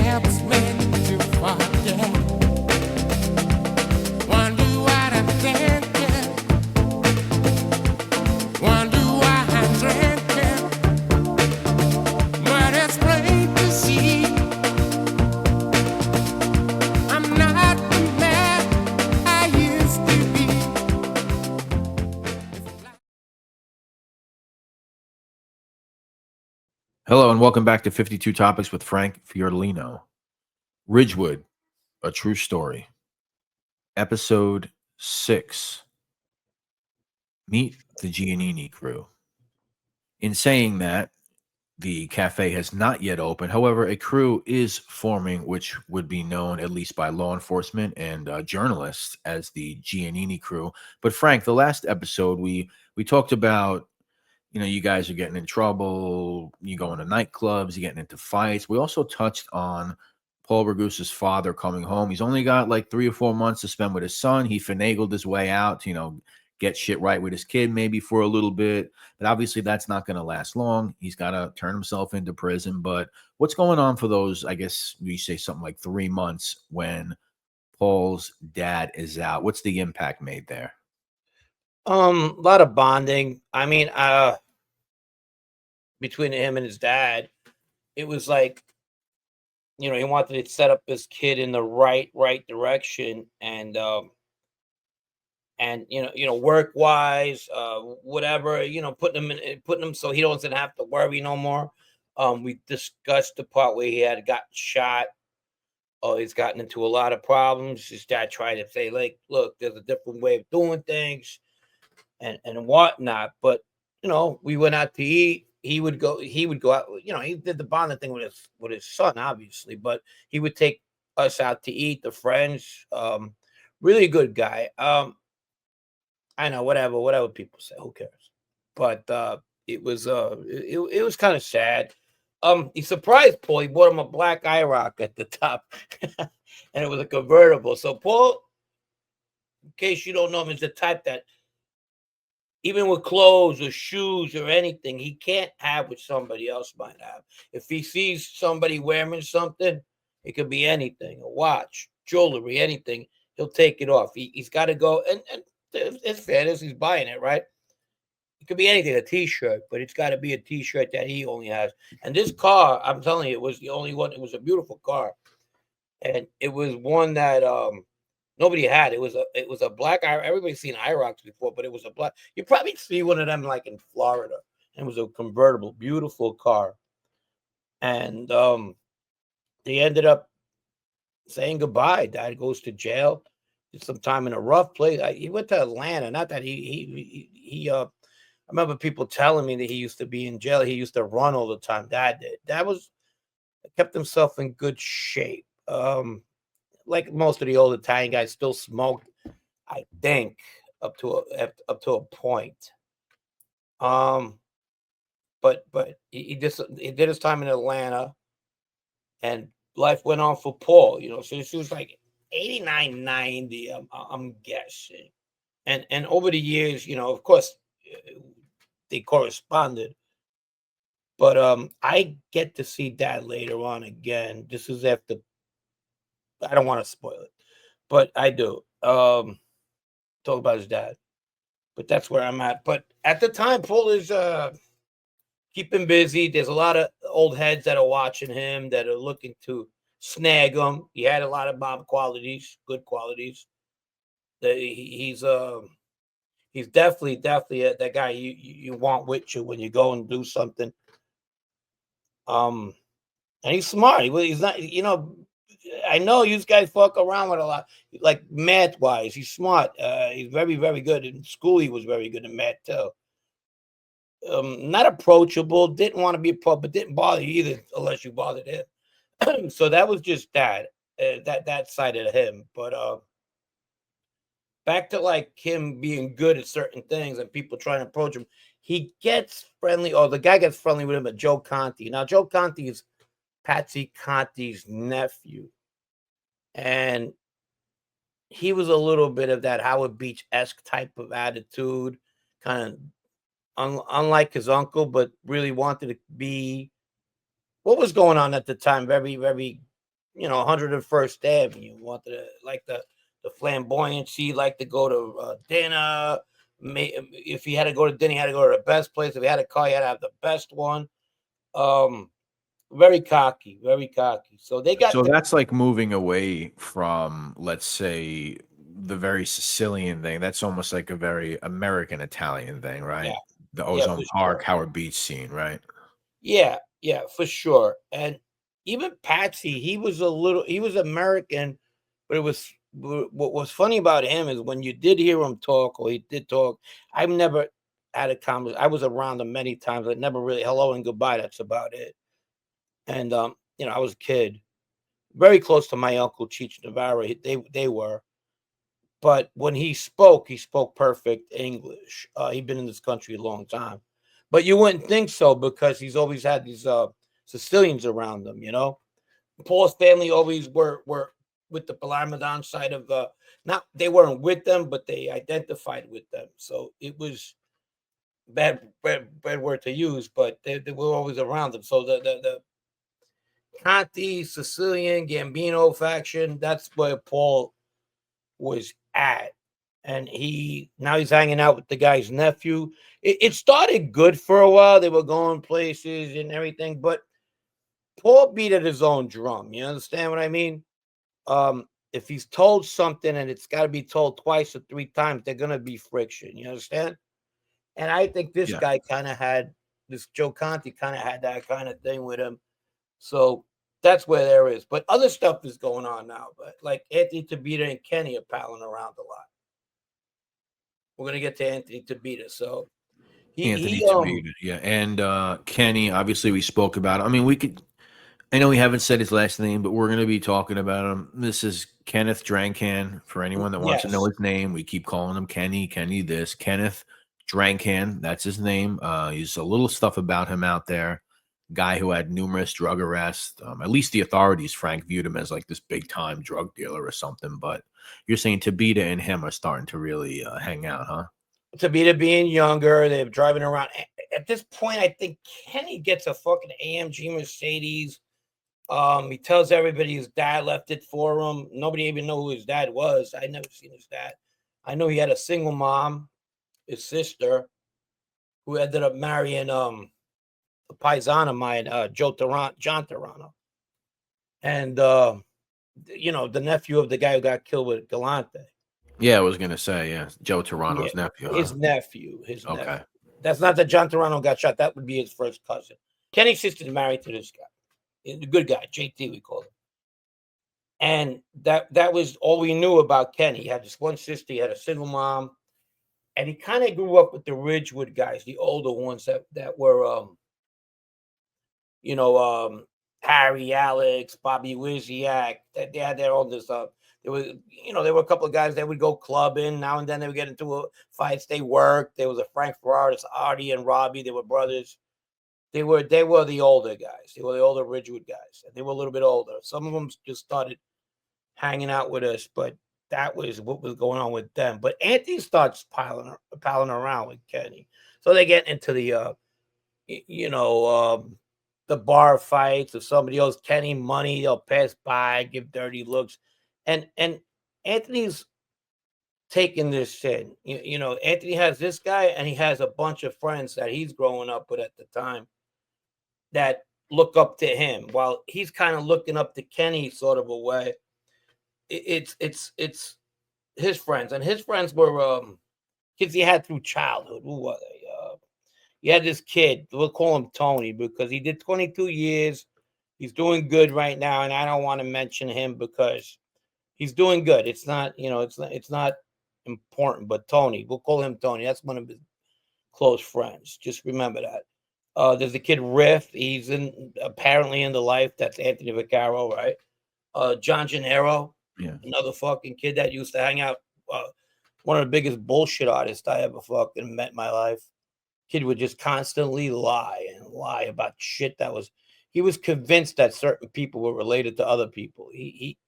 helps me to forget. Wonder what I'm thinking. Wonder why I'm drinking. But it's plain to see I'm not the man I used to be. Hello and welcome back to 52 Topics with Frank Fiorellino. Ridgewood, a true story. Episode 6. Meet the Giannini crew. In saying that, the cafe has not yet opened. However, a crew is forming, which would be known, at least by law enforcement and journalists, as the Giannini crew. But Frank, the last episode, we talked about, you guys are getting in trouble, you go into nightclubs, you're getting into fights. We also touched on Paul Ragusa's father coming home. He's only got like 3 or 4 months to spend with his son. He finagled his way out to, get shit right with his kid maybe for a little bit. But obviously that's not going to last long. He's got to turn himself into prison. But what's going on for those, I guess we say something like 3 months when Paul's dad is out? What's the impact made there? A lot of bonding. I mean, between him and his dad, it was like, he wanted to set up his kid in the right direction, and work wise, whatever, putting him so he doesn't have to worry no more. We discussed the part where he had gotten shot. Oh, he's gotten into a lot of problems. His dad tried to say, like, look, there's a different way of doing things and whatnot. But we went out to eat. He would go out. He did the bonding thing with his son, obviously, but he would take us out to eat. The friends, really good guy. I know, whatever people say, who cares? But it was kind of sad. He surprised Paul. He bought him a black IROC at the top, and it was a convertible. So Paul, in case you don't know him, is the type that even with clothes or shoes or anything, he can't have what somebody else might have. If he sees somebody wearing something, it could be anything, a watch, jewelry, anything, he'll take it off. He's got to go, and it's fairness, he's buying it, right? It could be anything, a T-shirt, but it's got to be a T-shirt that he only has. And this car, I'm telling you, it was the only one. It was a beautiful car, and it was one that nobody had. It was a black. Everybody's seen IROCs before, but it was a black. You probably see one of them like in Florida. And it was a convertible, beautiful car, and they ended up saying goodbye. Dad goes to jail. Did some time in a rough place. He went to Atlanta. Not that he I remember people telling me that he used to be in jail. He used to run all the time. Dad did. Dad kept himself in good shape. Like most of the old Italian guys, still smoked, I think, up to a point. But he did his time in Atlanta, and life went on for Paul. So she was like 89, 90, I'm guessing, and over the years, of course, they corresponded. But I get to see Dad later on again. This is after. I don't want to spoil it, but I do. Talk about his dad, but that's where I'm at. But at the time, Paul is keeping busy. There's a lot of old heads that are watching him, that are looking to snag him. He had a lot of mob qualities, good qualities. He's definitely that guy you want with you when you go and do something. And he's smart. He's not, I know you guys fuck around with a lot, like math wise. He's smart. He's very, very good in school. He was very good in math too. Not approachable. Didn't want to be but didn't bother you either unless you bothered him. So that was just that side of him. But back to like him being good at certain things and people trying to approach him, he gets friendly, or the guy gets friendly with him at Joe Conti. Now, Joe Conti is Patsy Conti's nephew. And he was a little bit of that Howard Beach-esque type of attitude, kind of unlike his uncle, but really wanted to be, what was going on at the time? Very, very 101st Avenue. Wanted to like the flamboyancy, like to go to dinner. If he had to go to dinner, he had to go to the best place. If he had a car, he had to have the best one. Um, very cocky, very cocky. So they got So that's like moving away from, let's say, the very Sicilian thing. That's almost like a very American Italian thing, right? yeah, The yeah, for Ozone Park, sure. Howard Beach scene, right? Yeah, yeah, for sure. And even Patsy, he was American, but what was funny about him is when you did hear him talk, or he did talk. I've never had a conversation. I was around him many times, but never really hello and goodbye. That's about it. And I was a kid, very close to my uncle Cheech Navarro. They were, but when he spoke perfect English. He'd been in this country a long time, but you wouldn't think so because he's always had these Sicilians around him. Paul's family always were with the Palermo side of not they weren't with them, but they identified with them. So it was bad word to use, but they were always around them. So the Conti, Sicilian, Gambino faction, that's where Paul was at. And now he's hanging out with the guy's nephew. It started good for a while. They were going places and everything, but Paul beat at his own drum. You understand what I mean? If he's told something and it's got to be told twice or three times, they're gonna be friction. You understand? And I think this Yeah. guy kind of had this Joe Conti kind of had that kind of thing with him. So that's where there is. But other stuff is going on now. But like Anthony Tabita and Kenny are palling around a lot. We're gonna get to Anthony Tabita. So Anthony he Tabita, yeah. And Kenny, obviously we spoke about it. I mean, I know we haven't said his last name, but we're going to be talking about him. This is Kenneth Drankan. For anyone that wants to know yes. his name, we keep calling him Kenny this. Kenneth Drankan, that's his name. He's a little stuff about him out there. Guy who had numerous drug arrests. At least the authorities, Frank, viewed him as like this big time drug dealer or something. But you're saying Tabita and him are starting to really hang out, huh? Tabita being younger, they're driving around. At this point, I think Kenny gets a fucking AMG Mercedes. He tells everybody his dad left it for him. Nobody even know who his dad was. I never seen his dad. I know he had a single mom, his sister, who ended up marrying a paisan of mine, John Toronto, and the nephew of the guy who got killed with Galante. Yeah, I was going to say, yeah, Joe Yeah, Toronto's nephew, huh? his nephew, his Okay. nephew. That's not that John Toronto got shot. That would be his first cousin. Kenny's sister's married to this guy. He's a good guy, JT, we call him. And that was all we knew about Kenny. He had this one sister, he had a single mom, and he kind of grew up with the Ridgewood guys, the older ones that were Harry, Alex, Bobby Wiziak. They had their own this there were a couple of guys that would go clubbing. Now and then they would get into fights. They worked. There was a Frank Ferraris, Artie and Robbie. They were brothers. They were the older guys. They were the older Ridgewood guys. And they were a little bit older. Some of them just started hanging out with us, but that was what was going on with them. But Anthony starts piling around with Kenny. So they get into the bar fights. If somebody owes Kenny money, they'll pass by, give dirty looks. And Anthony's taking this in. Anthony has this guy and he has a bunch of friends that he's growing up with at the time that look up to him while he's kind of looking up to Kenny sort of a way. It's his friends, and his friends were kids he had through childhood. Who were they? You had this kid, we'll call him Tony because he did 22 years. He's doing good right now, and I don't want to mention him because he's doing good. It's not important, but Tony, we'll call him Tony. That's one of his close friends. Just remember that. There's a kid Riff. He's apparently in the life. That's Anthony Vaccaro, right? John Gennaro, Yeah. another fucking kid that used to hang out. One of the biggest bullshit artists I ever fucking met in my life. Kid would just constantly lie and lie about shit he was convinced that certain people were related to other people. He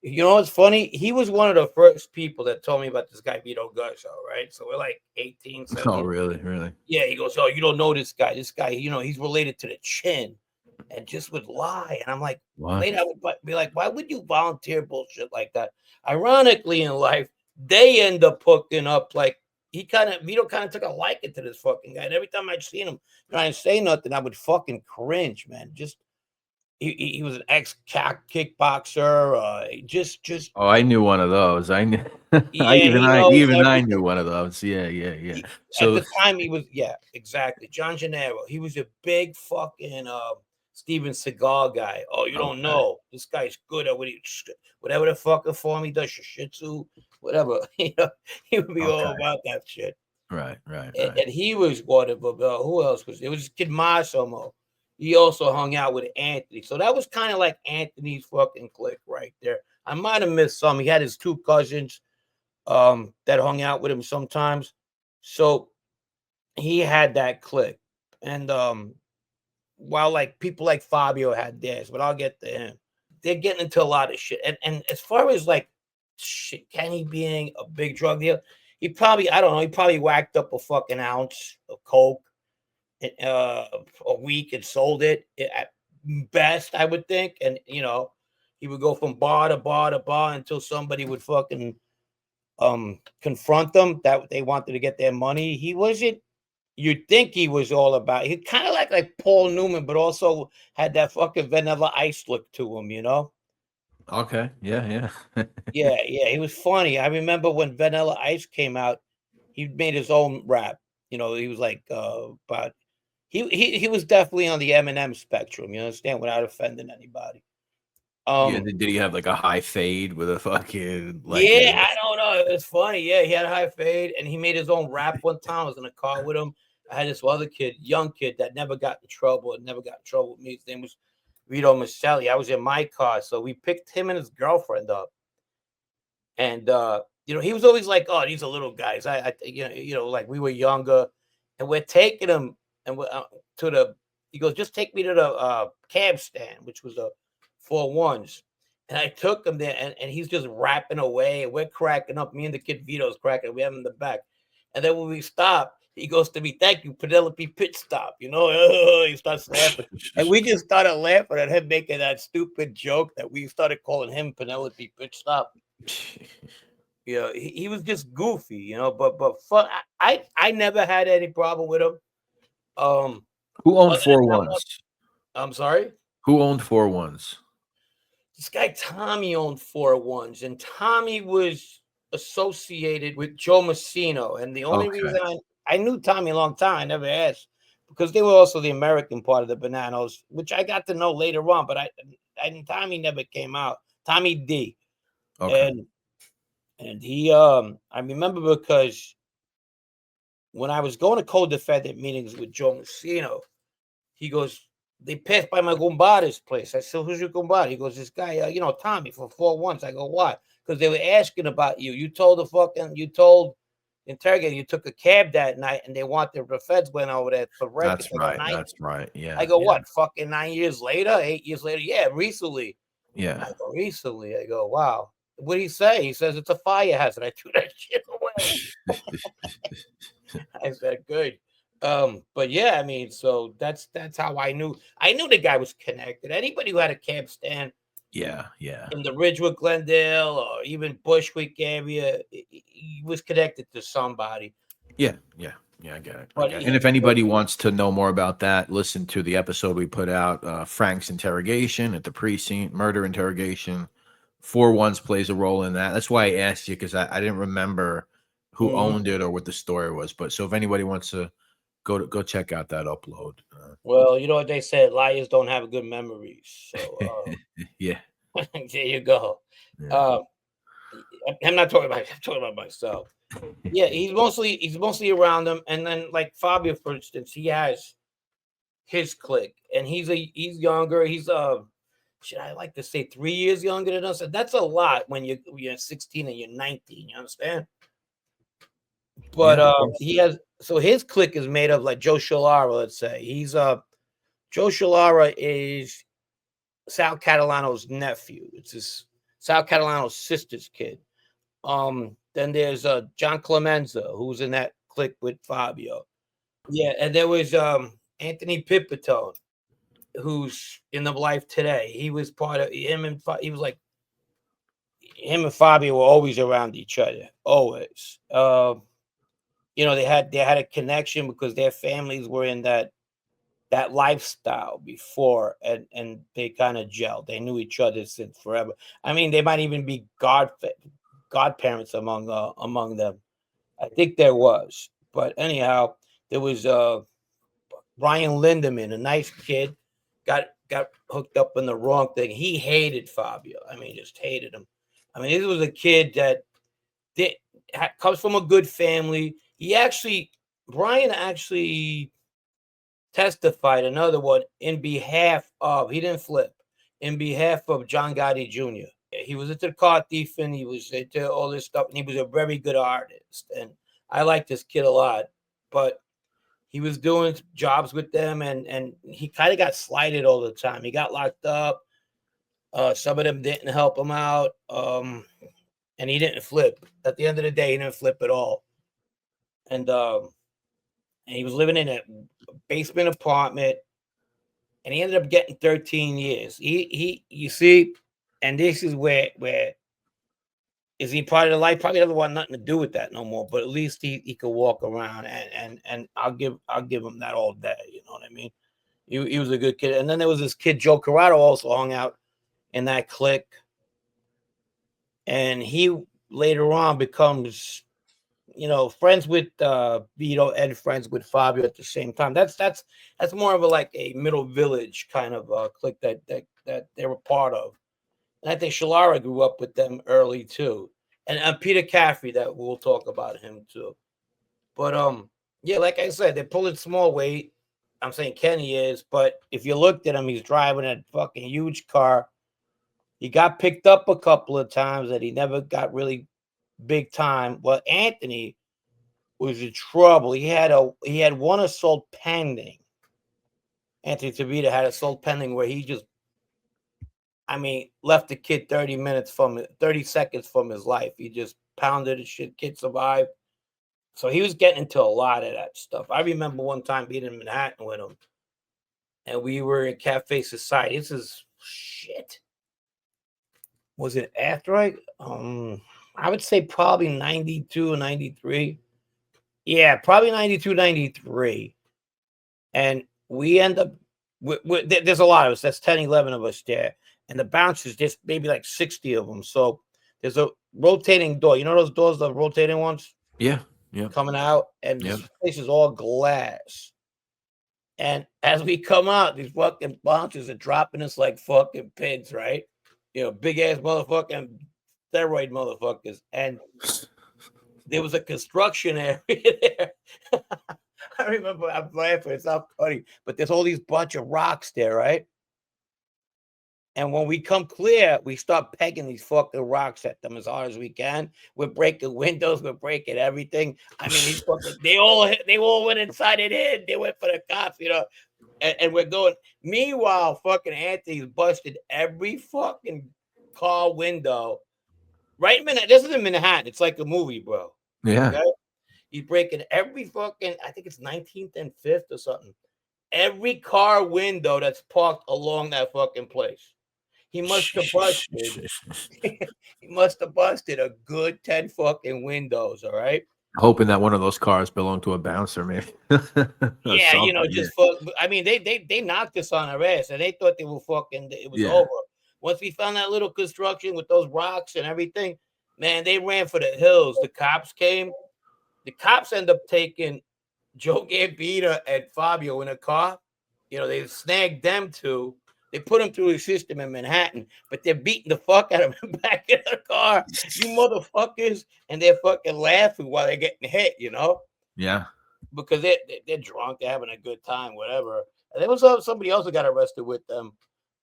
what's funny? He was one of the first people that told me about this guy, Vito Gusho, right? So we're like 18, 17. Oh, really? Really? Yeah, he goes, oh, you don't know this guy. This guy, he's related to the Chin. and just would lie. And I'm like, What? later I would be like, why would you volunteer bullshit like that? Ironically, in life, they end up hooking up. Like Vito kind of took a liking to this fucking guy. And every time I'd seen him trying to say nothing, I would fucking cringe, man. Just he was an kickboxer. Just Oh, I knew one of those. I knew. yeah, he knows Even I knew everything. one of those. Yeah, yeah, yeah. At So the time, he was exactly. John Gennaro. He was a big fucking Steven Seagal guy. Oh, you don't okay, know. This guy's good at whatever the fucking form he does, jiu-jitsu, whatever. He would be all okay, about that shit. right, right, And, right. and he was one of them. Who else was there? It was Kid Masomo. He also hung out with Anthony. So that was kind of like Anthony's fucking clique right there. I might have missed some. He had his two cousins that hung out with him sometimes. So he had that clique. And while like people like Fabio had theirs, but I'll get to him. They're getting into a lot of shit. And as far as like shit, Kenny being a big drug dealer, he probably, I don't know, he probably whacked up a fucking ounce of coke a week and sold it at best, I would think. And he would go from bar to bar to bar until somebody would fucking confront them that they wanted to get their money. He wasn't, you'd think he was all about, he kind of like Paul Newman, but also had that fucking Vanilla Ice look to him, Okay, yeah, yeah. Yeah, he was funny. I remember when Vanilla Ice came out, he made his own rap. He was like about he was definitely on the Eminem spectrum, you understand, without offending anybody. Yeah, Um did he have like a high fade with a fucking like yeah, a I don't know. It's funny. Yeah, he had a high fade and he made his own rap one time. I was in a car with him. I had this other kid, young kid that never got in trouble and never got in trouble with me. His name was Vito Maselli. I was in my car, so we picked him and his girlfriend up. And he was always like, "Oh, these are little guys." Like we were younger, and we're taking him and we're, to the. He goes, "Just take me to the cab stand," which was a 4 1s. And I took him there, and he's just rapping away, and we're cracking up. Me and the kid Vito's cracking. We have him in the back, and then when we stop, he goes to me, "Thank you, Penelope Pit Stop." He starts laughing, and we just started laughing at him making that stupid joke that we started calling him Penelope Pit Stop. He was just goofy, but fun. I never had any problem with him. Who owned Other than four that one, ones? I'm sorry. Who owned 4 1s? This guy Tommy owned 4 1s, and Tommy was associated with Joe Messino. And the only Okay, reason I knew Tommy a long time, I never asked, because they were also the American part of the Bananas, which I got to know later on. But Tommy never came out. Tommy D. okay. And he I remember because when I was going to co-defendant meetings with Joe Messino, he goes, they passed by my Gumbada's place. I said, "Who's your Gumbada?" He goes, "This guy, Tommy for 4 1s." I go, "Why?" Because they were asking about you. You told the interrogator you took a cab that night, and they wanted the feds went over there for records. That's I go, right. 9. That's right. I Yeah, go, yeah, what? Fucking 9 years later, 8 years later? Yeah, recently. I yeah. go, recently. I go, wow. What did he say? He says it's a fire hazard. I threw that shit away. I said, good. But yeah, I mean, so that's how I knew the guy was connected. Anybody who had a cab stand Yeah, yeah. in the Ridgewood, Glendale, or even Bushwick area, he was connected to somebody. Yeah, yeah, yeah, I get it. I But get it. And if anybody wants to know more about that, listen to the episode we put out, Frank's interrogation at the precinct, murder interrogation. 4 1s plays a role in that. That's why I asked you because I didn't remember who owned it or what the story was. But so if anybody wants to go check out that upload. well, you know what they said, liars don't have good memories. So Yeah, there you go. yeah, Uh, I'm not talking about. I'm talking about myself. Yeah, he's mostly around them, and then like Fabio, for instance, he has his clique, and he's younger. He's should I like to say 3 years younger than us? And that's a lot when you're 16 and you're 19. You understand? yeah. But he has so his clique is made of like Joe Shalara. Let's say he's Joe Shalara is Sal Catalano's nephew. It's his Sal Catalano's sister's kid. Then there's John Clemenza, who's in that clique with Fabio. Yeah, and there was Anthony Pipitone. who's in the life today. He was part of him, and he was like him and Fabio were always around each other, always. They had a connection because their families were in that lifestyle before, and they kind of gelled. They knew each other since forever. I mean, they might even be godparents among them. I think there was, but anyhow, there was Brian Lindemann, a nice kid, got hooked up in the wrong thing. He hated Fabio. I mean, just hated him. I mean, this was a kid that comes from a good family. Brian actually testified another one in behalf of, he didn't flip, in behalf of John Gotti Jr. He was into the car thief, and he was into all this stuff, and he was a very good artist. And I like this kid a lot, but he was doing jobs with them, and he kind of got slighted all the time. He got locked up. Some of them didn't help him out, and he didn't flip. At the end of the day, he didn't flip at all. And he was living in a basement apartment, and he ended up getting 13 years. You see, and this is where is he part of the life? Probably doesn't want nothing to do with that no more. But at least he could walk around, and I'll give him that all day. You know what I mean? He was a good kid. And then there was this kid Joe Corrado also hung out in that clique, and he later on becomes friends with Vito and friends with Fabio at the same time. That's more of a middle village kind of clique that they were part of. And I think Shalara grew up with them early too. And Peter Caffrey, that we'll talk about him too. But yeah, like I said, they're pulling small weight. I'm saying Kenny is, but if you looked at him, he's driving a fucking huge car. He got picked up a couple of times that he never got really big time. Well, Anthony was in trouble. He had one assault pending. Anthony Tavita had assault pending where he just, left the kid 30 seconds from his life. He just pounded the shit. Kid survived. So he was getting into a lot of that stuff. I remember one time being in Manhattan with him, and we were in Cafe Society. This is shit. Was it after I would say probably 92, 93. Yeah, probably 92, 93. And we end up, there's a lot of us. That's 10, 11 of us there. And the bouncers, just maybe like 60 of them. So there's a rotating door. You know those doors, the rotating ones? Yeah. Coming out. And Yep. this place is all glass. And as we come out, these fucking bouncers are dropping us like fucking pigs, right? Big ass motherfucking steroid motherfuckers. And there was a construction area there. I remember, I'm laughing, it's not funny, but there's all these bunch of rocks there, right? And when we come clear, we start pegging these fucking rocks at them as hard as we can. We're breaking windows, we're breaking everything. These fucking, they all went inside it in. They went for the cops, and we're going. Meanwhile, fucking Anthony's busted every fucking car window. Right in Manhattan. This is in Manhattan. It's like a movie, bro. Yeah. Okay? He's breaking every fucking, I think it's 19th and 5th or something. Every car window that's parked along that fucking place. He must have busted. He must have busted a good 10 fucking windows, all right? Hoping that one of those cars belonged to a bouncer, man. Yeah, Something, just fuck. They knocked us on our ass, and they thought they were fucking, it was Yeah. over. Once we found that little construction with those rocks and everything, man, they ran for the hills. The cops came. The cops end up taking Joe Gambino and Fabio in a car. They snagged them two. They put them through the system in Manhattan, but they're beating the fuck out of them back in the car. You motherfuckers. And they're fucking laughing while they're getting hit, Yeah. because they're drunk, they're having a good time, whatever. And there was somebody else who got arrested with them,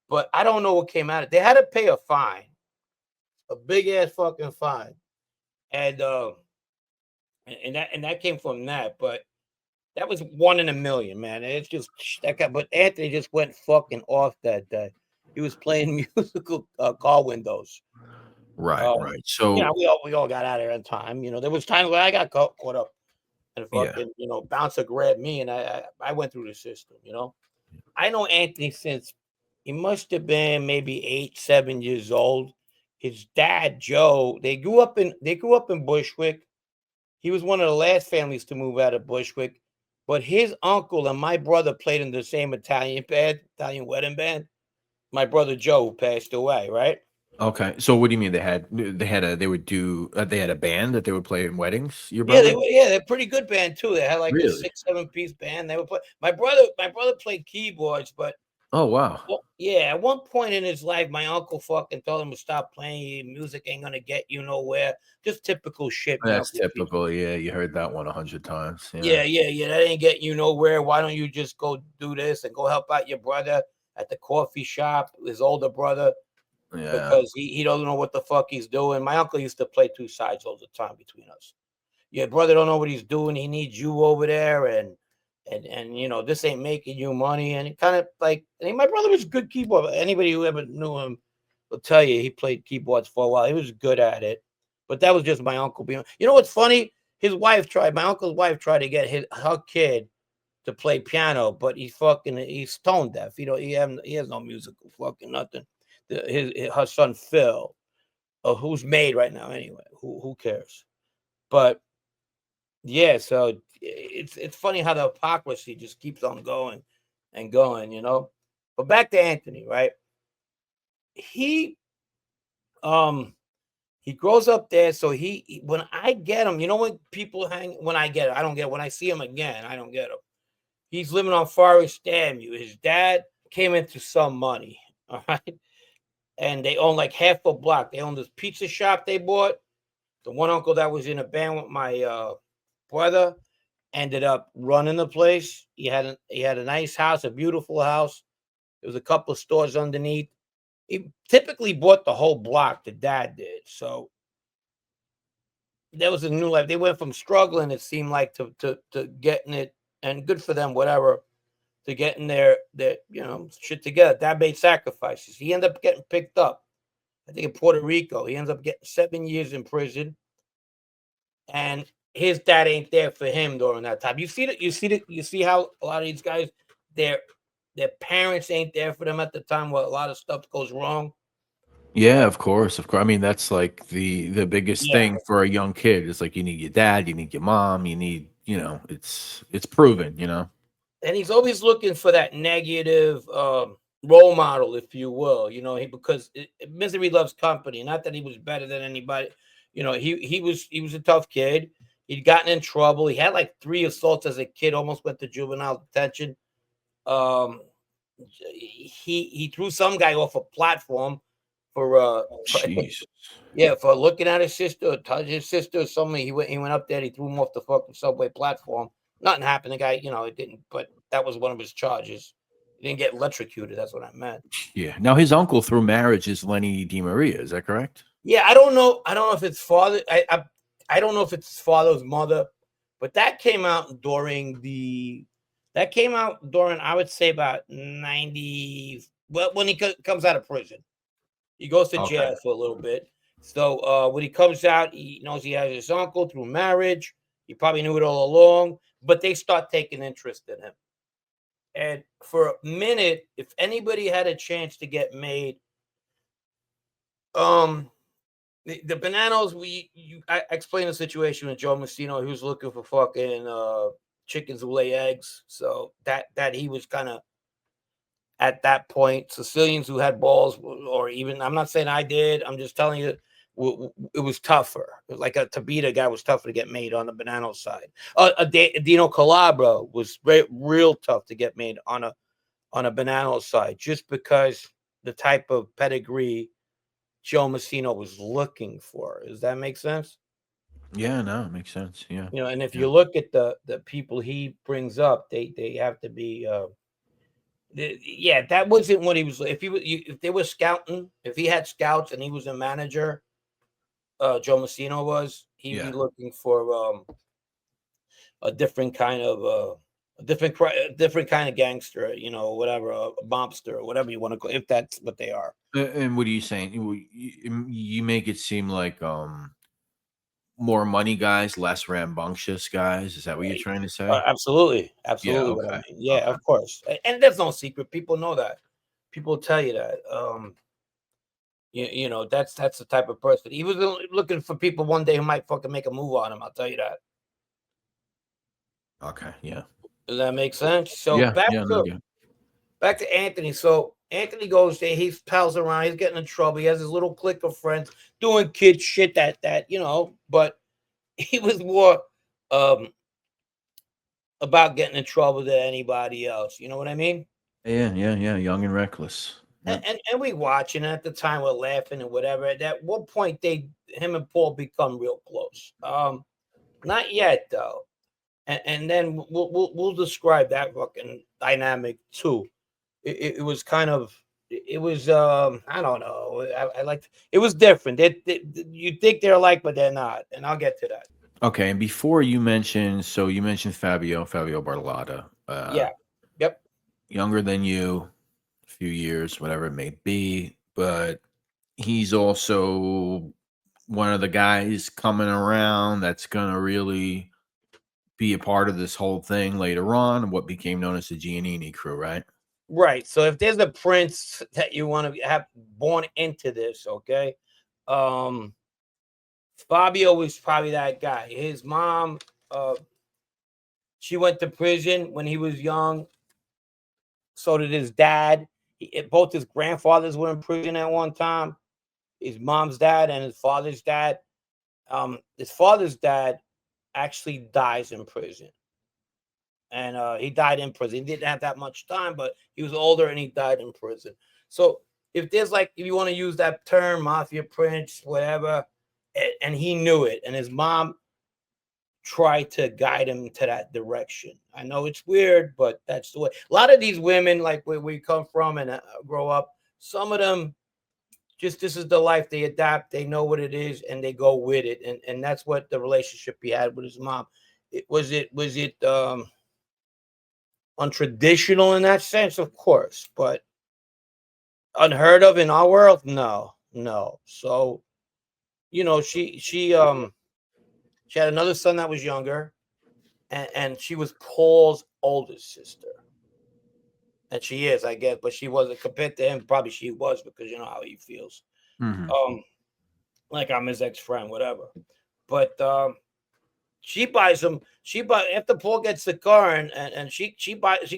but I don't know what came out of it. They had to pay a fine, a big ass fucking fine. And that came from that, but that was 1 in a million, man. It's just that guy. But Anthony just went fucking off that day. He was playing musical car windows. Right. So we all got out of there in time. There was times where I got caught up, and fucking bouncer grabbed me, and I went through the system. I know Anthony since he must have been maybe 8, 7 years old. His dad, Joe, they grew up in Bushwick. He was one of the last families to move out of Bushwick. But his uncle and my brother played in the same Italian band, Italian wedding band. My brother Joe, who passed away, right? Okay. So what do you mean they had a band that they would play in weddings? Your Yeah, brother? they're a pretty good band too. They had like a Really? 6, 7 piece band. They would play. My brother played keyboards, but Oh wow. well, yeah, at one point in his life, my uncle fucking told him to stop playing. Music ain't gonna get you nowhere. Just typical shit, my That's uncle. typical. Yeah, you heard that one 100 times. Yeah. Yeah. That ain't getting you nowhere. Why don't you just go do this and go help out your brother at the coffee shop, his older brother, Yeah. because he doesn't know what the fuck he's doing. My uncle used to play two sides all the time between us. Your brother don't know what he's doing. He needs you over there, and this ain't making you money. And it kind of like, my brother was a good keyboard. Anybody who ever knew him will tell you he played keyboards for a while. He was good at it, but that was just my uncle being. You know what's funny? My uncle's wife tried to get her kid to play piano, but he's tone deaf. He has no musical fucking nothing. Her son Phil, who's made right now anyway. Who cares? But yeah, so it's funny how the hypocrisy just keeps on going and going. But back to Anthony, right? He um he grows up there, so when I get him, when people hang when I get him, I don't get it. When I see him again, I don't get him. He's living on Forest Avenue. His dad came into some money, all right, and they own like half a block. They own this pizza shop they bought. The one uncle that was in a band with my brother ended up running the place. He had a nice house, a beautiful house. There was a couple of stores underneath. He typically bought the whole block. The dad did. So that was a new life. They went from struggling, it seemed like, to getting it, and good for them, whatever, to getting their shit together. Dad made sacrifices. He ended up getting picked up. I think in Puerto Rico. He ends up getting 7 years in prison. And his dad ain't there for him during that time. You see how a lot of these guys, their their parents ain't there for them at the time where a lot of stuff goes wrong. Yeah, of course, of course. I mean, that's like the biggest Yeah. thing for a young kid. It's like you need your dad, you need your mom, it's proven. And he's always looking for that negative role model, if you will. Because misery loves company. Not that he was better than anybody. He was a tough kid. He'd gotten in trouble. He had like 3 assaults as a kid. Almost went to juvenile detention. Um, he threw some guy off a platform for Jeez. yeah, for looking at his sister, or touch his sister or something. He went up there, he threw him off the fucking subway platform. Nothing happened. The guy, it didn't, but that was one of his charges. He didn't get electrocuted. That's what I meant. Yeah. Now his uncle through marriage is Lenny DiMaria. Is that correct? Yeah, I don't know. I don't know if it's father. I don't know if it's his father's mother, but that came out during I would say about 90. Well, when he comes out of prison. He goes to Okay. jail for a little bit. So when he comes out, he knows he has his uncle through marriage. He probably knew it all along, but they start taking interest in him. And for a minute, if anybody had a chance to get made, um, the Bananas, I explained the situation with Joe Messino. He was looking for fucking chickens who lay eggs. So that he was kind of at that point. Sicilians who had balls, or even, I'm not saying I did. I'm just telling you, it was tougher. It was like a Tabita guy was tougher to get made on the Banana side. Dino Calabro was real tough to get made on a Banana side, just because the type of pedigree Joe Messino was looking for. Does that make sense? Yeah, no, it makes sense. Yeah. And if Yeah. you look at the people he brings up, they have to be. Yeah, that wasn't what he was. If they were scouting, if he had scouts and he was a manager, Joe Messino was, he'd be Yeah. looking for a different kind of different kind of gangster, whatever, a mobster, or whatever you want to call, if that's what they are. And what are you saying? You make it seem like more money guys, less rambunctious guys. Is that what you're trying to say? Absolutely, Yeah. absolutely. What I Okay. mean, yeah, Okay. of course. And there's no secret. People know that. People tell you that. You know, that's the type of person. He was looking for people one day who might fucking make a move on him. I'll tell you that. Okay. Yeah. Does that make sense? So Yeah. Yeah. No, good. back to Anthony. So Anthony goes there, he pals around, he's getting in trouble. He has his little clique of friends doing kid shit that but he was more um about getting in trouble than anybody else. You know what I mean? Yeah. Yeah. Yeah. Young and reckless. And Yep. and we watching at the time, we're laughing and whatever. At one point, him and Paul become real close. Not yet though. And then we'll describe that fucking dynamic too. It was kind of it was I don't know. I like it was different. You think they're alike, but they're not. And I'll get to that. Okay. And before you mentioned, so you mentioned Fabio Barlotta, Yeah. Yep. younger than you, a few years, whatever it may be, but he's also one of the guys coming around that's gonna really be a part of this whole thing later on, what became known as the Giannini crew, right? Right. So if there's a prince that you want to have born into this, okay. Um Fabio was probably that guy. His mom, uh, she went to prison when he was young. So did his dad. Both his grandfathers were in prison at one time. His mom's dad and his father's dad. His father's dad actually dies in prison, and he died in prison. He didn't have that much time, but he was older and he died in prison. So if you want to use that term, mafia prince, whatever, and he knew it, and his mom try to guide him to that direction. I know it's weird, but that's the way. A lot of these women, like where we come from and grow up, some of them just this is the life they adapt. They know what it is and they go with it, and that's what the relationship he had with his mom. It was untraditional in that sense, of course, but unheard of in our world, no, no. So she had another son that was younger, and she was Paul's oldest sister. And she is, I guess, but she wasn't compared to him. Probably she was because you know how he feels. Mhm. Um, like I'm his ex friend, whatever. But she buys him. She buy after Paul gets the car, and she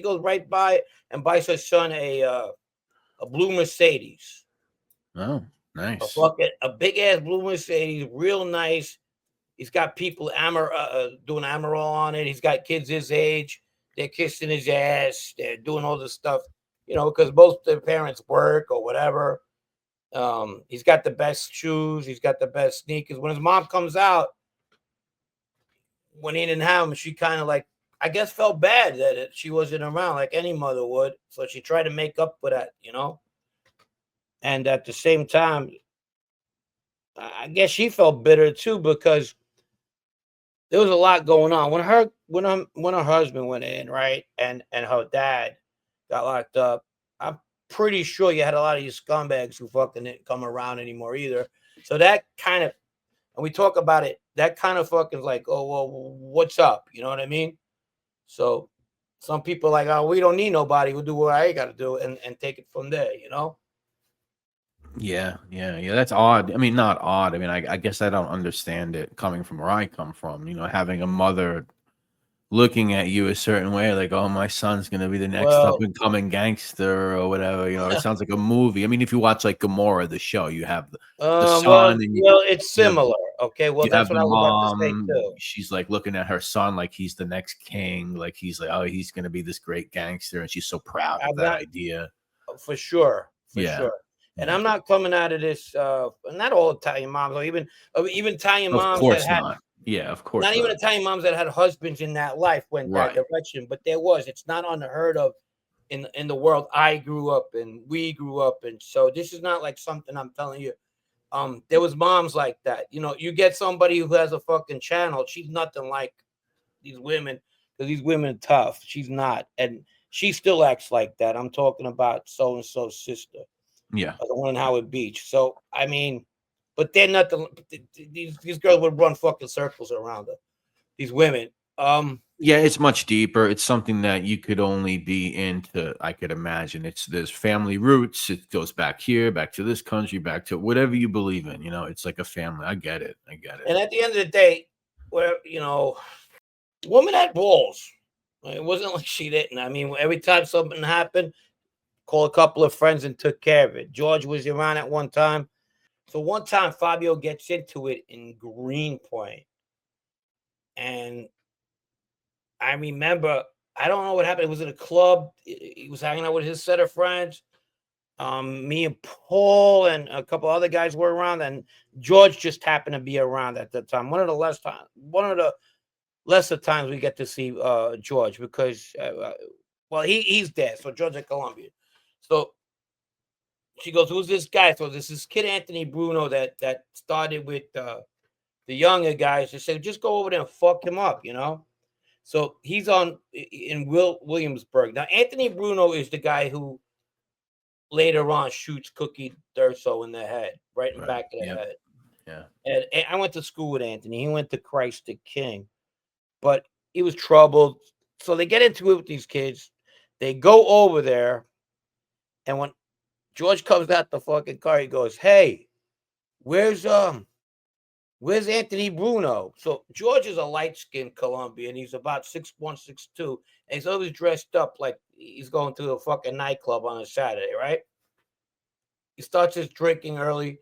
goes right by and buys her son a blue Mercedes, Oh, a nice. fucking a big ass blue Mercedes, real nice. He's got people doing Amarol on it. He's got kids his age. They're kissing his ass. They're doing all this stuff, because both their parents work or whatever. He's got the best shoes. He's got the best sneakers. When his mom comes out, when he didn't have them, she kind of like, I guess, felt bad that she wasn't around like any mother would. So she tried to make up for that. And at the same time, I guess she felt bitter too because there was a lot going on when her husband went in, right, and her dad got locked up. I'm pretty sure you had a lot of these scumbags who fucking didn't come around anymore either. So that kind of, and we talk about it, that kind of fucking like, oh well, what's up? You know what I mean? So some people like, oh, we don't need nobody. We'll do what I got to do and take it from there. Yeah, yeah, yeah. That's odd. I mean, not odd. I mean, I guess I don't understand it coming from where I come from. Having a mother looking at you a certain way, like, oh, my son's gonna be the next up Well, and coming gangster or whatever. It sounds like a movie. I mean, if you watch like Gomorrah, the show, you have the son, well, and well, it's you have similar. Okay, well, you that's have what the I was about to say mom. too. She's like looking at her son like he's the next king, like he's like, oh, he's gonna be this great gangster, and she's so proud of I'm that not idea. for sure, for Yeah, sure. And yeah. I'm not coming out of this. Not all Italian moms, or even Italian Of moms that course had not. Yeah, of not course even not. Italian moms that had husbands in that life went that Right. direction. But there was. It's not unheard of in the world I grew up in. We grew up in. So this is not like something I'm telling you. There was moms like that. You get somebody who has a fucking channel. She's nothing like these women because these women are tough. She's not, and she still acts like that. I'm talking about so and so sister, Yeah. the one in Howard Beach. So I mean, but they're not these girls would run fucking circles around her. These women. Yeah, it's much deeper. It's something that you could only be into. I could imagine. There's family roots. It goes back here, back to this country, back to whatever you believe in. It's like a family. I get it. I get it. And at the end of the day, where woman had balls. It wasn't like she didn't. I mean, every time something happened, call a couple of friends and took care of it. George was around at one time. So one time Fabio gets into it in Greenpoint. And I remember, I don't know what happened. It was at a club. He was hanging out with his set of friends. Me and Paul and a couple other guys were around, and George just happened to be around at the time. One of the lesser times we get to see George because he's there. So George at Columbia. So she goes, "Who's this guy?" So this is kid Anthony Bruno that started with the younger guys. She said, "Just go over there and fuck him up," So he's in Williamsburg. Now Anthony Bruno is the guy who later on shoots Cookie Durso in the head, right in the back of the head. Yeah. And I went to school with Anthony. He went to Christ the King, but he was troubled. So they get into it with these kids. They go over there, and when George comes out the fucking car, he goes, "Hey, where's Anthony Bruno?" So George is a light-skinned Colombian. He's about 6'1", 6'2", and he's always dressed up like he's going to a fucking nightclub on a Saturday, right? He starts his drinking early,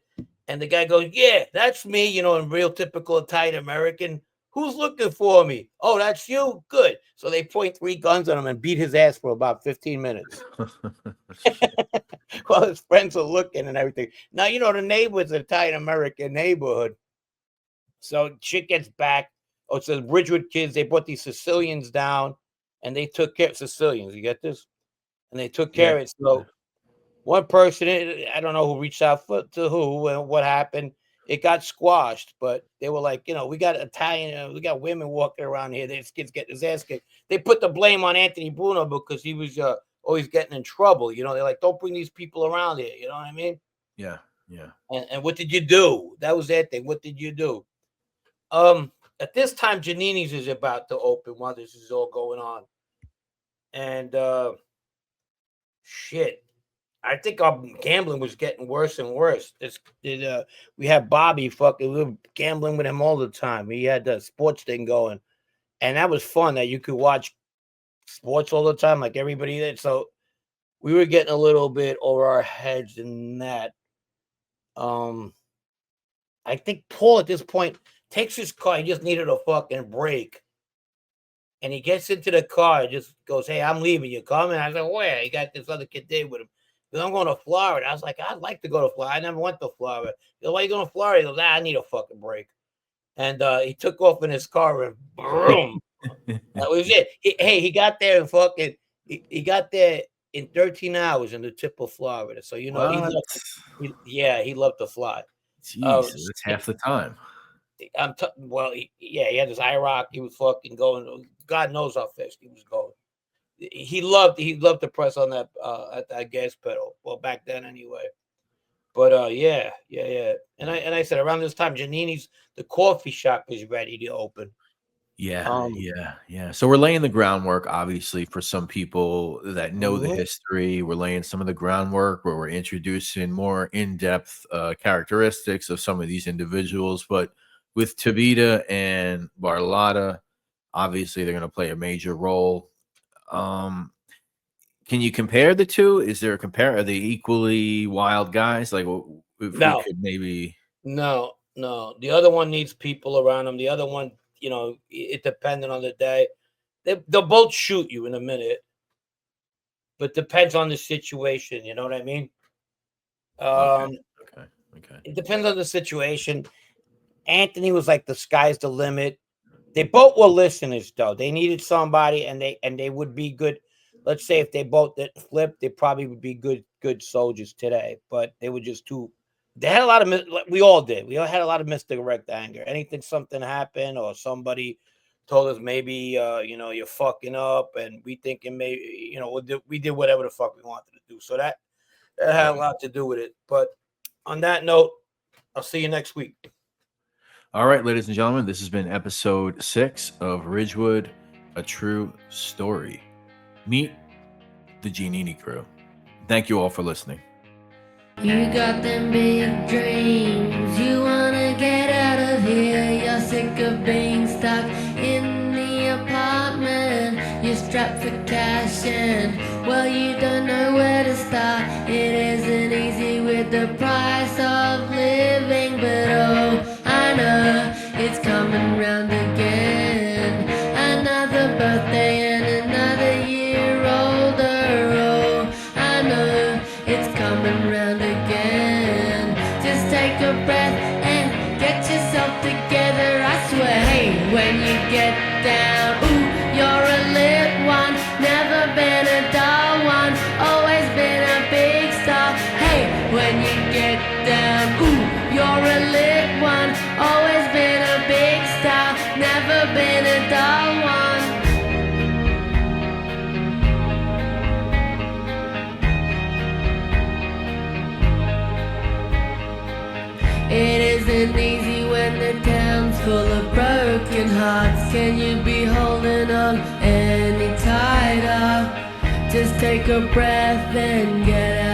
and the guy goes, "Yeah, that's me," in real typical Italian American. "Who's looking for me?" "Oh, that's you? Good." So they point 3 guns on him and beat his ass for about 15 minutes. While his friends are looking and everything. Now, the neighborhood's an Italian American neighborhood. So shit gets back. Oh, it says Ridgewood kids. They brought these Sicilians down, and they took care of Sicilians. You get this? And they took care of it. So one person, I don't know who reached out to who and what happened. It got squashed, but they were like, we got Italian, we got women walking around here. This kid's getting his ass kicked. They put the blame on Anthony Bruno because he was always getting in trouble. They're like, "Don't bring these people around here." You know what I mean? Yeah. Yeah. And what did you do? That was that thing. What did you do? At this time, Giannini's is about to open while this is all going on. And shit. I think our gambling was getting worse and worse. We had Bobby we were gambling with him all the time. He had the sports thing going, and that was fun. That you could watch sports all the time, like everybody did. So we were getting a little bit over our heads in that. I think Paul at this point takes his car. He just needed a fucking break. And he gets into the car and just goes, "Hey, I'm leaving. You coming?" I said, "Where?" He got this other kid there with him. He goes, "I'm going to Florida." I was like, "I'd like to go to Florida. I never went to Florida." He goes, "Why are you going to Florida?" He goes, "I need a fucking break." And he took off in his car and boom. That was it. He got there and fucking he got there in 13 hours in the tip of Florida. So he What? he loved to fly. Jeez, that's half the time. He had his IROC. He was fucking going. God knows how fast he was going. He loved to press on that at that gas pedal. Well, back then anyway. But yeah. And I said around this time, Giannini's the coffee shop is ready to open. Yeah. So we're laying the groundwork, obviously, for some people that know the history. We're laying some of the groundwork where we're introducing more in-depth characteristics of some of these individuals. But with Tabita and Barlotta, obviously they're going to play a major role. Can you compare the two? Is there a compare? Are they equally wild guys? Like, if we could maybe. No. The other one needs people around him. The other one, it depending on the day. They'll both shoot you in a minute, but depends on the situation. You know what I mean? Okay. It depends on the situation. Anthony was like, the sky's the limit. They both were listeners, though. They needed somebody, and they would be good. Let's say if they both didn't flip, they probably would be good soldiers today. But they were just too. They had a lot of. We all did. We all had a lot of misdirect anger. Something happened, or somebody told us maybe you're fucking up, and we thinking maybe we did whatever the fuck we wanted to do. So that had a lot to do with it. But on that note, I'll see you next week. All right, ladies and gentlemen, this has been episode 6 of Ridgewood, a true story. Meet the Giannini crew. Thank you all for listening. You got them big dreams, you wanna get out of here. You're sick of being stuck in the apartment. You're strapped for cash and, well, you don't know where to start. It isn't easy with the price of living, but oh, I know it's coming round again. Another birthday and another year older. Oh, I know it's coming round again. Just take a breath and get yourself together. I swear, hey, when you get down, ooh, you're a lit one. Never been a dull one, always been a big star. Hey, when you get down, ooh, you're a lit one. Always been a big star, never been a dull one. It isn't easy when the town's full of broken hearts. Can you be holding on any tighter? Just take a breath and get out.